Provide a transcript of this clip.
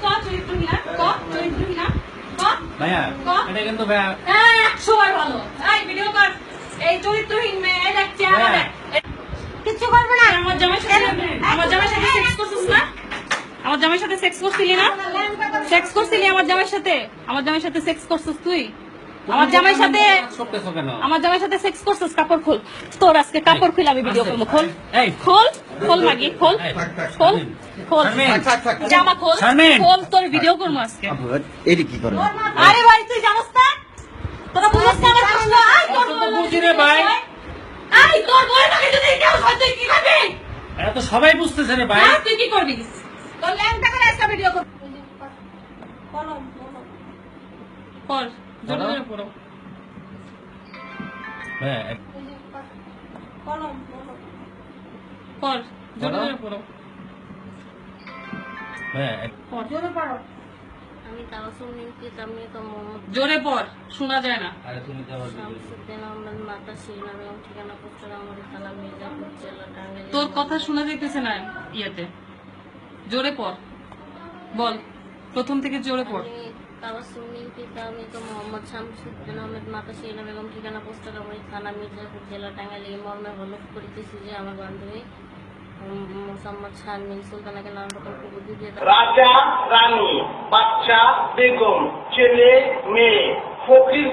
ক চরিত্রহীনা, ক চরিত্রহীনা, ক ভাইয়া ক এটা কিন্তু ভাইয়া 100 বার ভালো। এই ভিডিও কর, এই চরিত্রহীন মেয়ে দেখ চেহারা দেখ। কিচ্ছু করবে না। আমার জামাইয়ের সাথে সেক্স করছিস না? আমার জামাইয়ের সাথে সেক্স করছিলি না? সেক্স করছিলি আমার জামাইয়ের সাথে? আমার জামাইয়ের সাথে সেক্স করছিস তুই? আমার জামাইয়ের সাথে সবটেছো কেন? আমার জামাইয়ের সাথে সেক্স করছিস? কাপড় খোল, তোর আজকে কাপড় খুলে আমি ভিডিও করবো। খোল, এই খোল, খোল মাগি, খোল, খোল, খোল, শারমিন, জামা খোল, শারমিন। খোল, তোর ভিডিও করবো আজকে। এটি কি করে? আরে ভাই তুই জানোস না? তোরা বুঝছ না আমার প্রশ্ন? আই তোর তো বুঝি রে ভাই। আই তোর বউয়ের নাকি যদি কেউ হয় তুই কি করবি? এটা তো সবাই বুঝতেছে রে ভাই। হ্যাঁ, তুই কি করবি? তোর ল্যাংটা করে আজকে ভিডিও করবো। কর, জোরে জোরে পড়ো। ভাইয়া কর, জোরে জোরে পড়ো। ভাইয়া পড়। আমি তাওয়াসুম নিমকিত, আমি তো মোহাম্মদ জোরে পড়, শোনা যায় না। আরে তুমি তো আবার video শামসুদ্দিন আহমেদ, মাতা শিরিনা বেগম, ঠিকানা পোস্টার আমার থানা মির্জাপুর জেলা টাঙ্গাইল। তোর কথা শোনা যাইতেছে না ইয়েতে। জোরে পড়, বল প্রথম থেকে জোরে পড়। আমি তাওয়াসুম নিমকিত, আমি তো মোহাম্মদ শামসুদ্দিন আহমেদ, মাতা শিরিনা বেগম, ঠিকানা পোস্টার আমার থানা মির্জাপুর জেলা টাঙ্গাইল। এই মর্মে হলফ করিতেছি যে আমার বান্ধবী মোসাম্মদ শারমিন সুলতানাকে নানা রকম কুবুদ্ধি দিয়ে রাজা রানী, বাচ্চা বেগম, ছেলে মেয়ে, ফকির